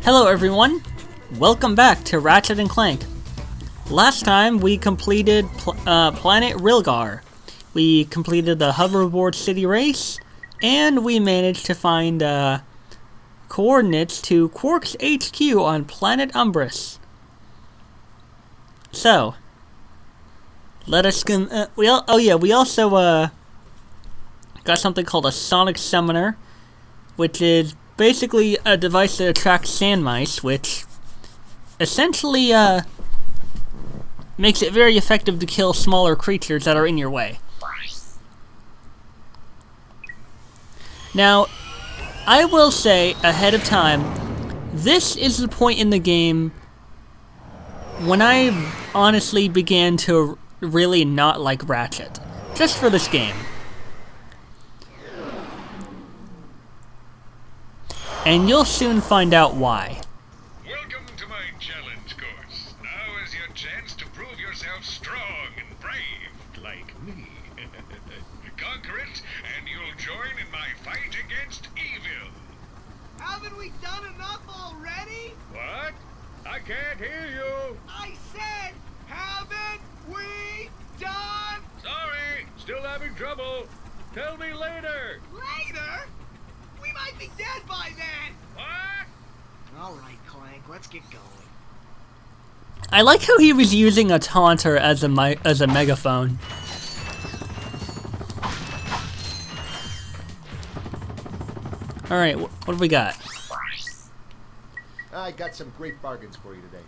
Hello everyone, welcome back to Ratchet and Clank. Last time we completed Planet Rilgar. We completed the hoverboard city race, and we managed to find coordinates to Quark's HQ on Planet Umbris. So, let us we also got something called a sonic summoner, which is basically a device that attracts sand mice, which essentially makes it very effective to kill smaller creatures that are in your way. Now, I will say ahead of time, this is the point in the game when I honestly began to really not like Ratchet, just for this game. And you'll soon find out why. Welcome to my challenge course. Now is your chance to prove yourself strong and brave, like me. Conquer it, and you'll join in my fight against evil. Haven't we done enough already? What? I can't hear you. I said, haven't we done? Sorry, still having trouble. Tell me later. Later? We might be dead by then. What? All right, Clank, let's get going. I like how he was using a taunter as a megaphone. Alright, what do we got? I got some great bargains for you today.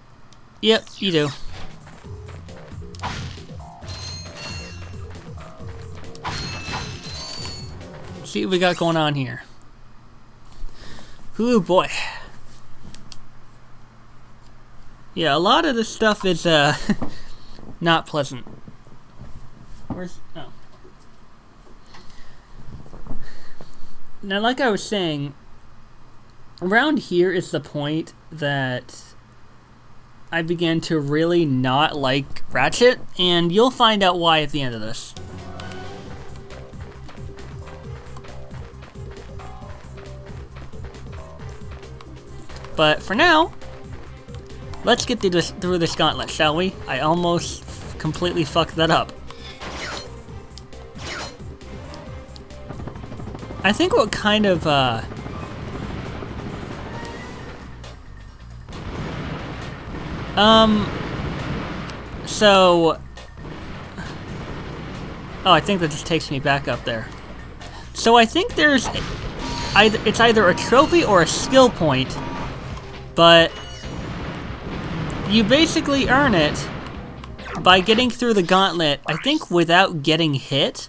Yep, you do. Let's see what we got going on here. Ooh boy. Yeah, a lot of this stuff is not pleasant. Where's oh. Now, like I was saying, around here is the point that I began to really not like Ratchet, and you'll find out why at the end of this. But for now, let's get through this gauntlet, shall we? I almost completely fucked that up. I think what kind of so oh, I think that just takes me back up there. So I think there's it's either a trophy or a skill point, but you basically earn it by getting through the gauntlet, I think without getting hit.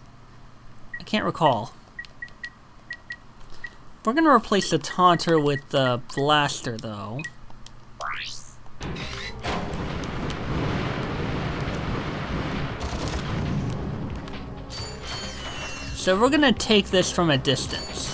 I can't recall. We're gonna replace the taunter with the blaster, though. So we're gonna take this from a distance.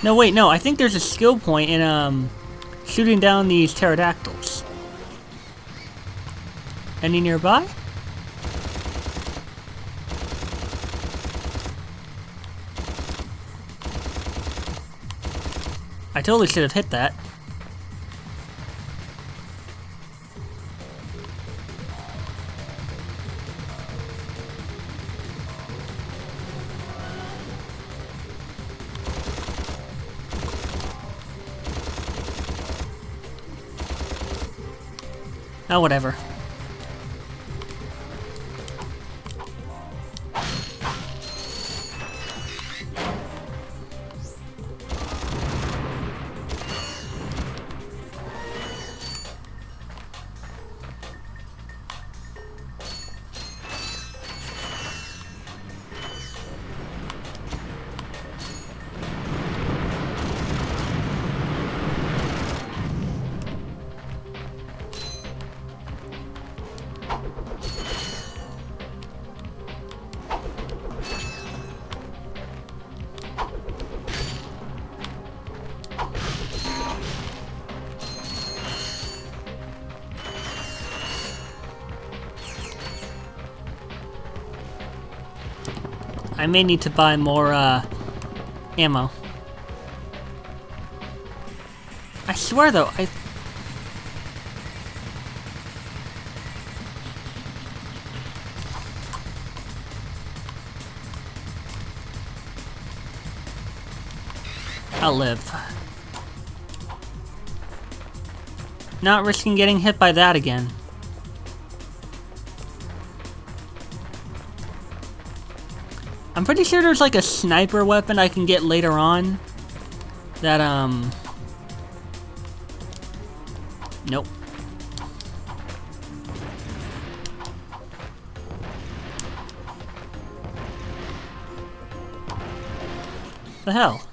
No, wait, no, I think there's a skill point in, shooting down these pterodactyls. Any nearby? I totally should have hit that. Oh, whatever. I may need to buy more ammo. I swear though, I'll live. Not risking getting hit by that again. I'm pretty sure there's like a sniper weapon I can get later on. That, nope. The hell?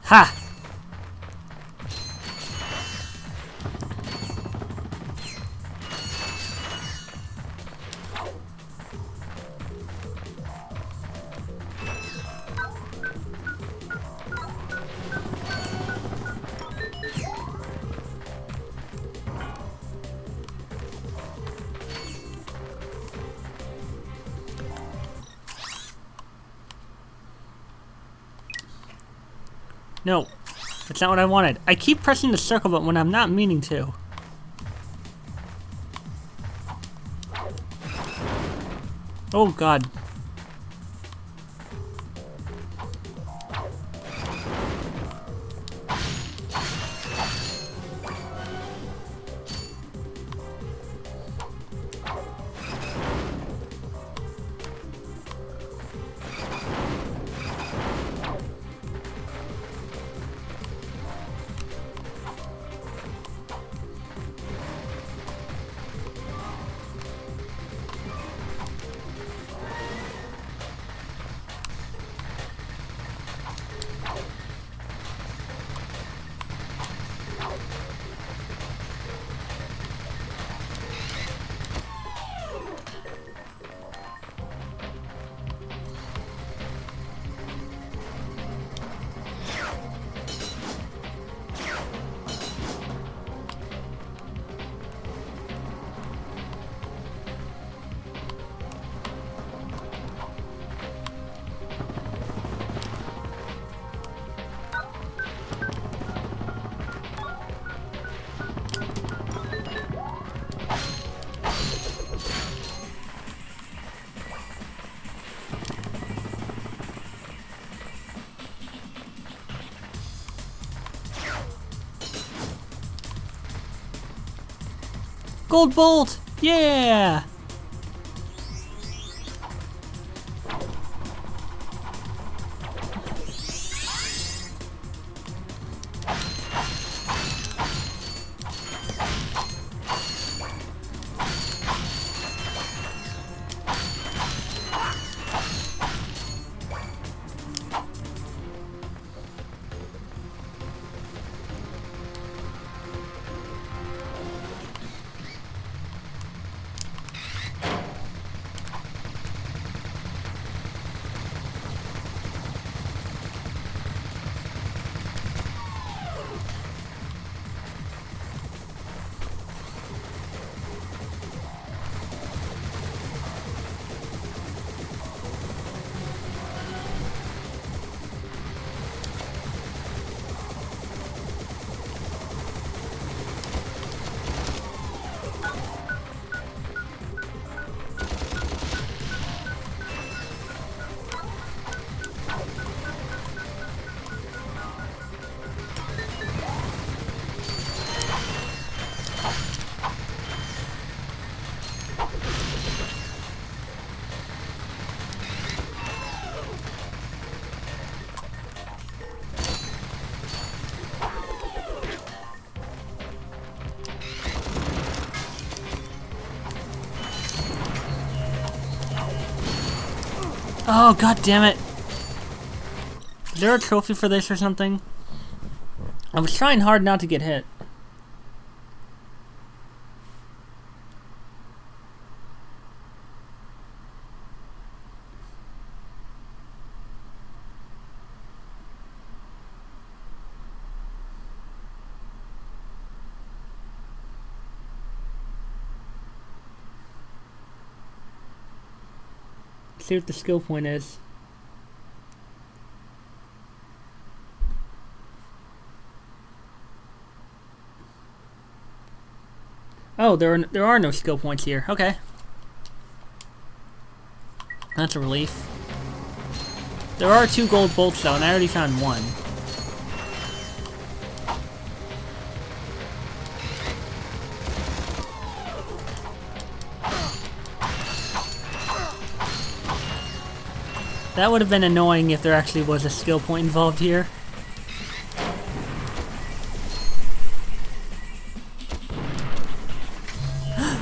Ha! No, that's not what I wanted. I keep pressing the circle button when I'm not meaning to. Oh God. Gold bolt! Yeah! Oh, god damn it. Is there a trophy for this or something? I was trying hard not to get hit. See what the skill point is. Oh, there are no skill points here. Okay. That's a relief. There are 2 gold bolts though, and I already found one. That would have been annoying if there actually was a skill point involved here.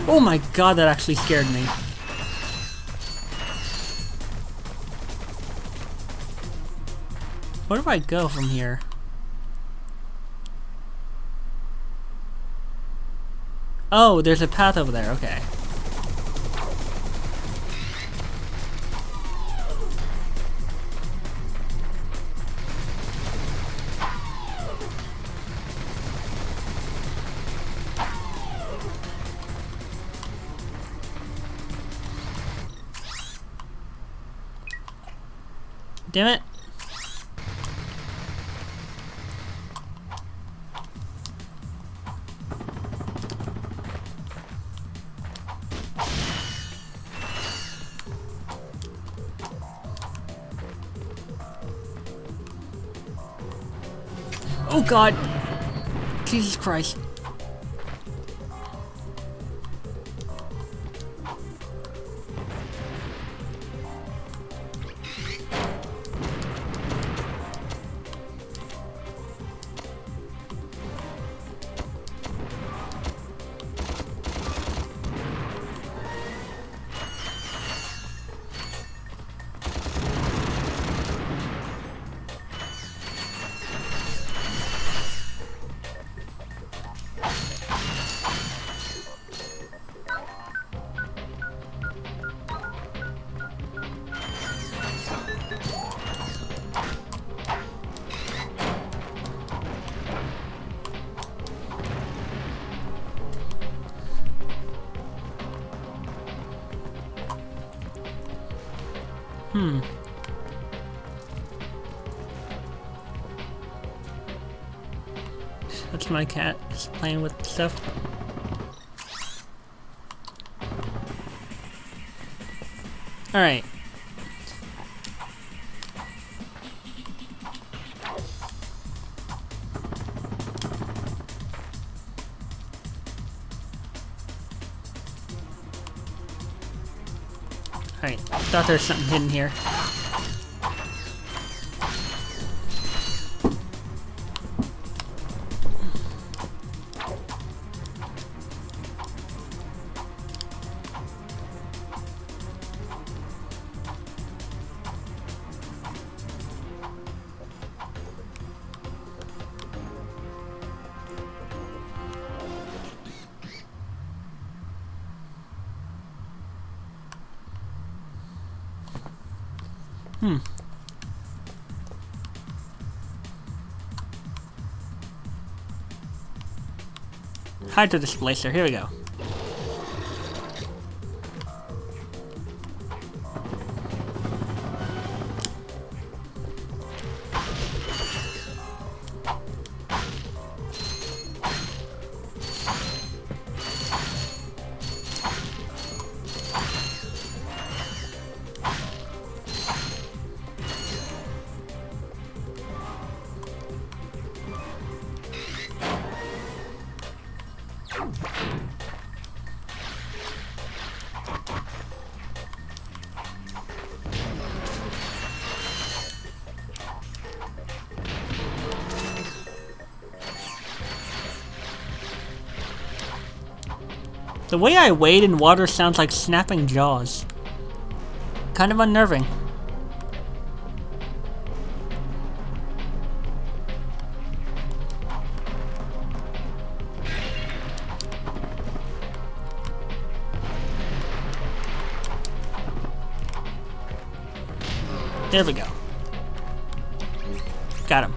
Oh my god, that actually scared me. Where do I go from here? Oh, there's a path over there, okay. Damn it. Oh god. Jesus Christ. That's my cat, just playing with stuff. Alright. Alright, thought there was something hidden here. Hydro displacer, here we go. The way I wade in water sounds like snapping jaws. Kind of unnerving. There we go. Got him.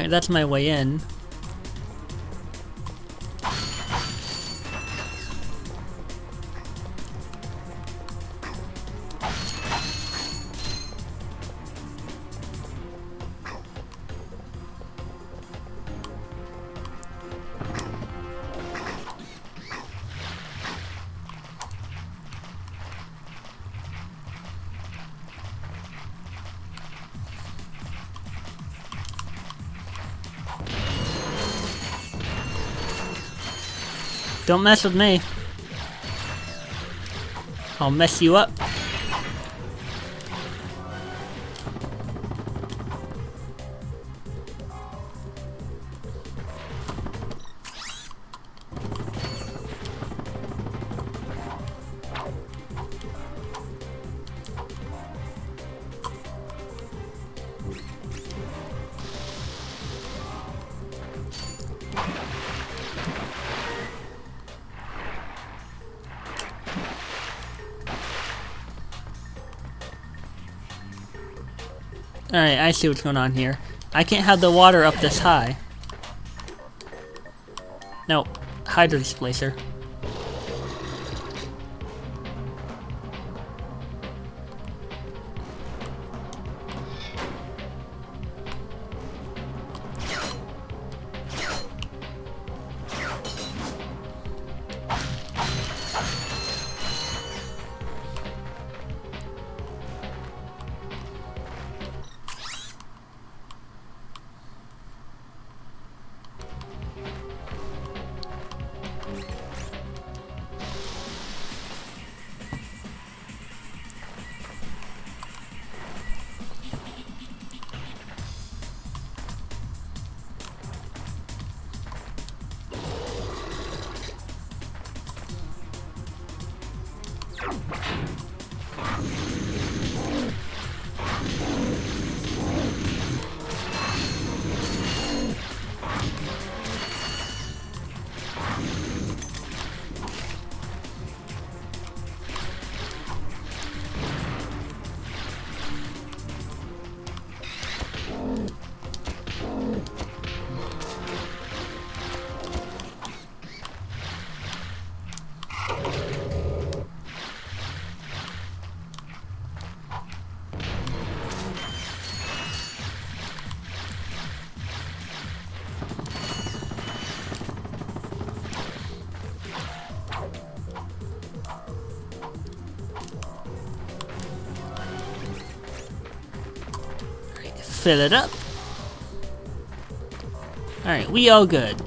Alright, that's my way in. Don't mess with me. I'll mess you up. Alright, I see what's going on here. I can't have the water up this high. No, hydro displacer. Fill it up. Alright, we all good.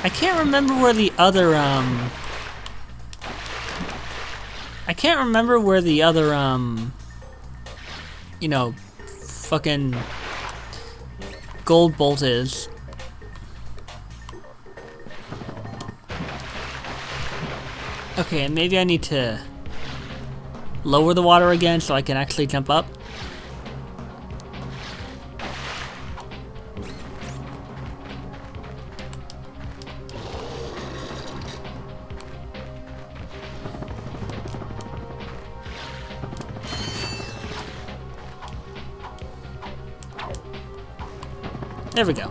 I can't remember where the other, you know, fucking gold bolt is. Okay, maybe I need to lower the water again so I can actually jump up. There we go.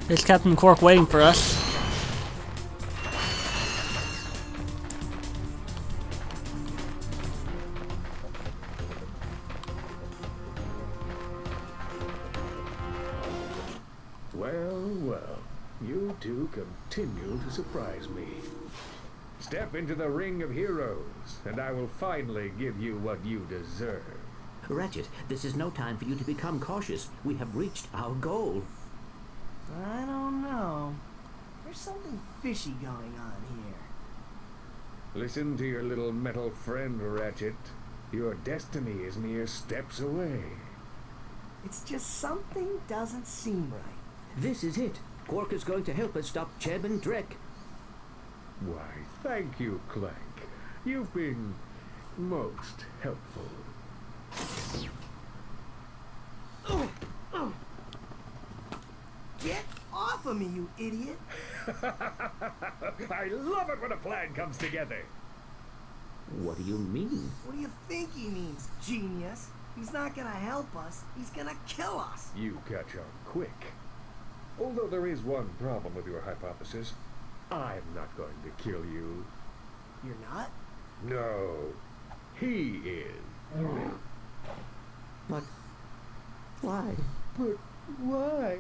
There's Captain Cork waiting for us. Well, you two continue to surprise me. Step into the ring of heroes, and I will finally give you what you deserve. Ratchet, this is no time for you to become cautious. We have reached our goal. I don't know. There's something fishy going on here. Listen to your little metal friend, Ratchet. Your destiny is mere steps away. It's just something doesn't seem right. This is it. Quark is going to help us stop Chairman Drek. Why, thank you, Clank. You've been most helpful. Get off of me, you idiot! I love it when a plan comes together. What do you mean? What do you think he means, genius? He's not gonna help us. He's gonna kill us. You catch on quick. Although there is one problem with your hypothesis. I'm not going to kill you. You're not? No, he is. But why? But why?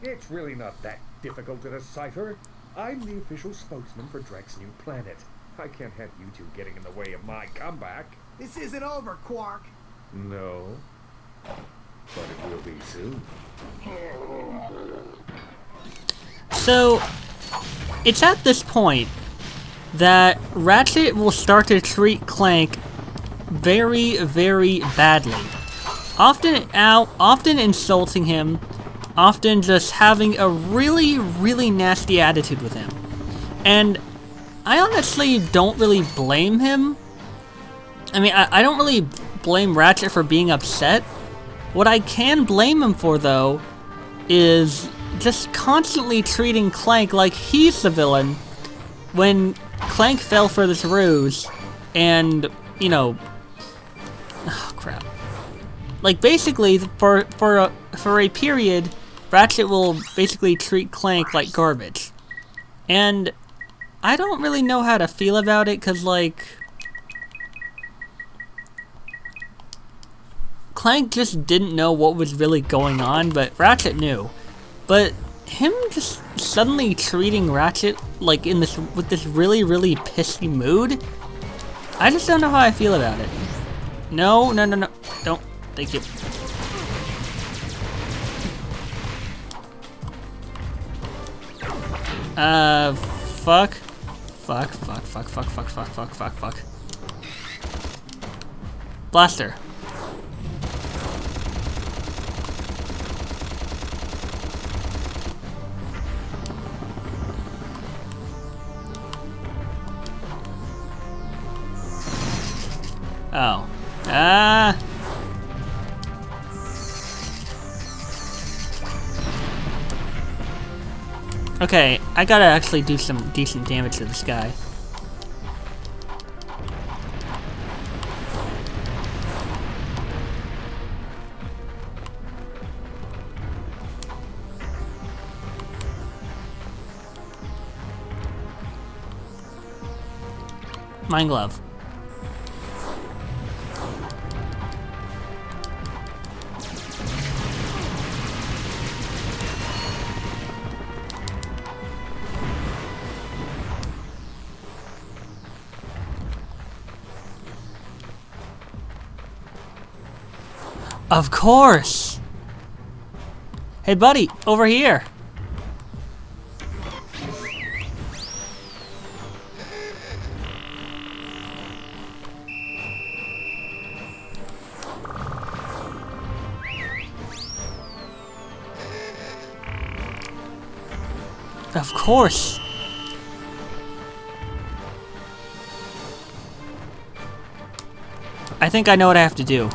It's really not that difficult to decipher. I'm the official spokesman for Drek's new planet. I can't have you two getting in the way of my comeback. This isn't over, Quark. No, but it will be soon. So, it's at this point that Ratchet will start to treat Clank very, very badly. Often insulting him, often just having a really, really nasty attitude with him. And I honestly don't really blame him. I mean, I don't really blame Ratchet for being upset. What I can blame him for, though, is just constantly treating Clank like he's the villain when Clank fell for this ruse and, you know... Oh, crap. Like, basically, for a period, Ratchet will basically treat Clank like garbage. And I don't really know how to feel about it, because, like... Clank just didn't know what was really going on, but Ratchet knew. But him just suddenly treating Ratchet like with this really, really pissy mood, I just don't know how I feel about it. No, don't. Thank you. Fuck. Blaster. Oh. Ah. Okay, I gotta actually do some decent damage to this guy. Mind Glove. Of course! Hey buddy, over here! Of course! I think I know what I have to do.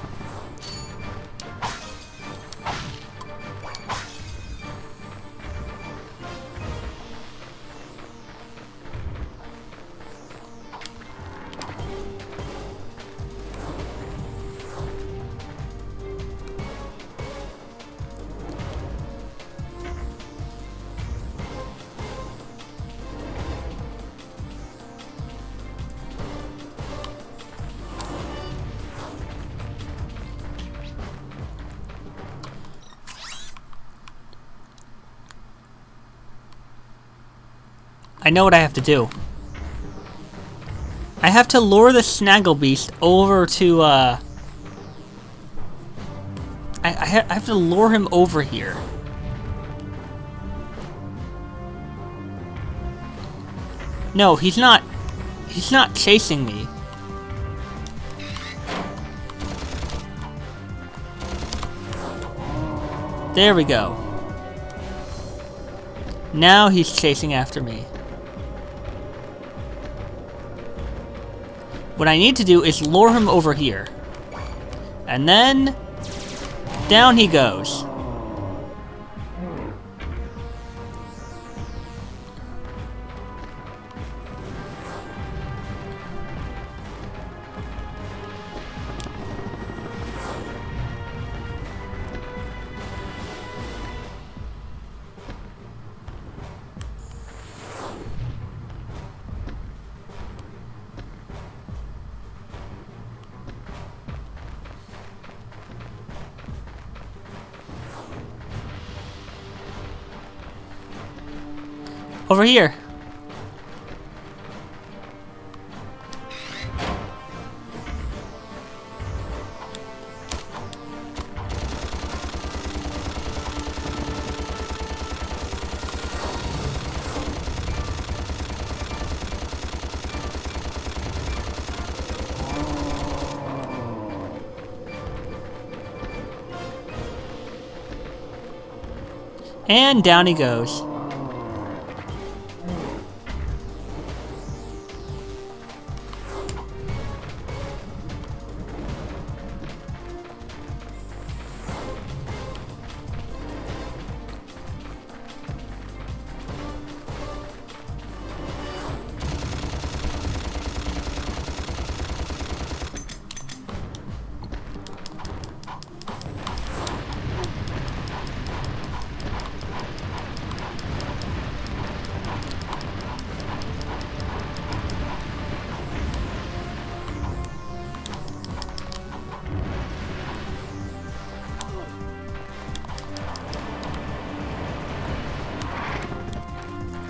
I know what I have to do. I have to lure the Snagglebeast over to, I have to lure him over here. No, he's not chasing me. There we go. Now he's chasing after me. What I need to do is lure him over here. And then down he goes. Over here. And down he goes.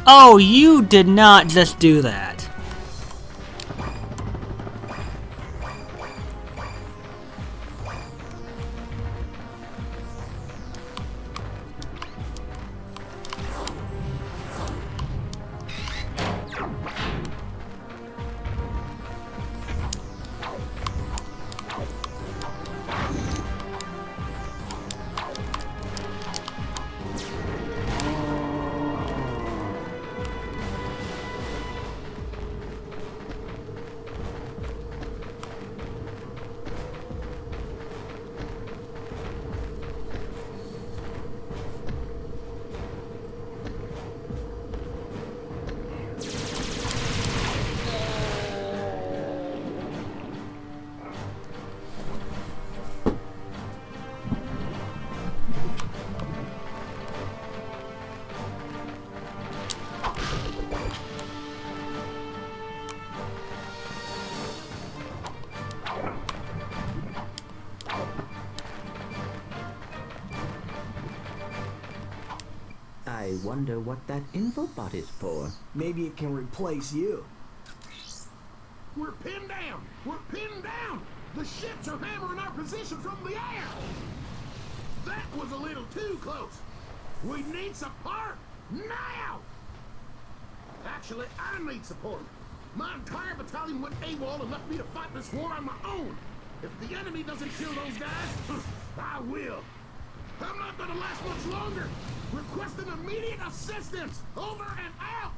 Oh, you did not just do that. wonder what that infobot is for. Maybe it can replace you. We're pinned down! We're pinned down! The ships are hammering our position from the air! That was a little too close! We need support! Now! Actually, I need support. My entire battalion went AWOL and left me to fight this war on my own. If the enemy doesn't kill those guys, I will. I'm not gonna last much longer. Requesting immediate assistance. Over and out.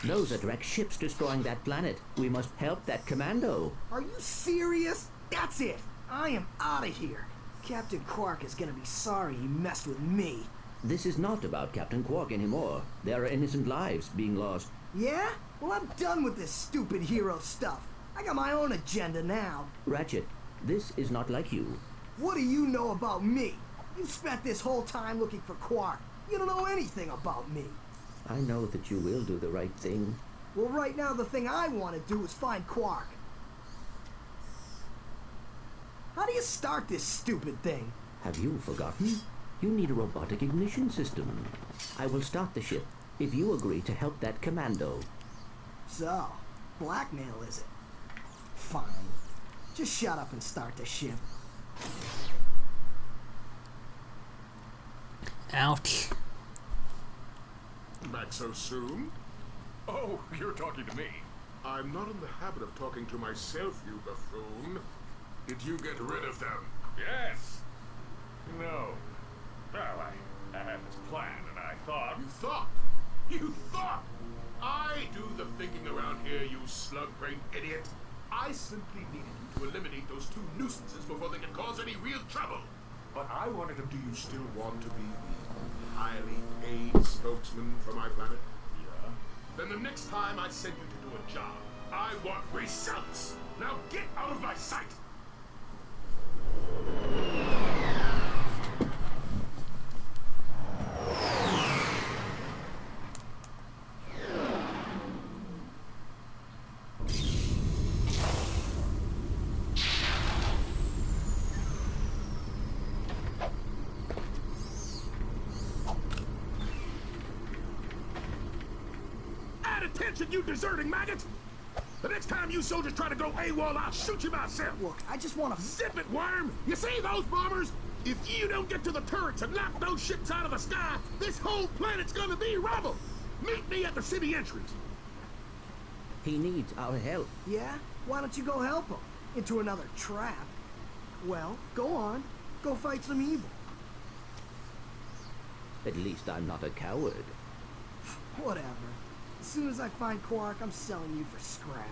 Those are direct ships destroying that planet. We must help that commando. Are you serious? That's it. I am out of here. Captain Quark is gonna be sorry he messed with me. This is not about Captain Quark anymore. There are innocent lives being lost. Yeah? Well, I'm done with this stupid hero stuff. I got my own agenda now. Ratchet, this is not like you. What do you know about me? You spent this whole time looking for Quark. You don't know anything about me. I know that you will do the right thing. Well, right now the thing I want to do is find Quark. How do you start this stupid thing? Have you forgotten? You need a robotic ignition system. I will start the ship if you agree to help that commando. So, blackmail is it? Fine. Just shut up and start the ship. Ouch. Back so soon? Oh, you're talking to me. I'm not in the habit of talking to myself, you buffoon. Did you get rid of them? Yes. No. Well, I had this plan, and I thought... You thought? You thought? I do the thinking around here, you slug-brained idiot. I simply needed you to eliminate those two nuisances before they could cause any real trouble. But I wanted to... Do you still want to be the highly paid spokesman for my planet? Yeah? Then the next time I send you to do a job, I want results. Now get out of my sight. Attention, you deserting maggot! The next time you soldiers try to go AWOL, I'll shoot you myself! Look, I just want to... Zip it, worm! You see those bombers? If you don't get to the turrets and knock those ships out of the sky, this whole planet's gonna be rubble! Meet me at the city entrance! He needs our help. Yeah? Why don't you go help him? Into another trap. Well, go on. Go fight some evil. At least I'm not a coward. Whatever. As soon as I find Quark, I'm selling you for scrap.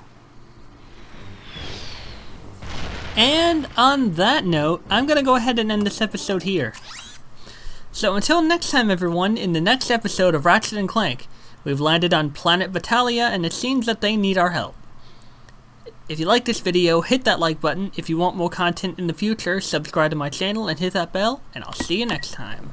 And on that note, I'm going to go ahead and end this episode here. So until next time everyone, in the next episode of Ratchet and Clank, we've landed on planet Vitalia and it seems that they need our help. If you like this video, hit that like button. If you want more content in the future, subscribe to my channel and hit that bell, and I'll see you next time.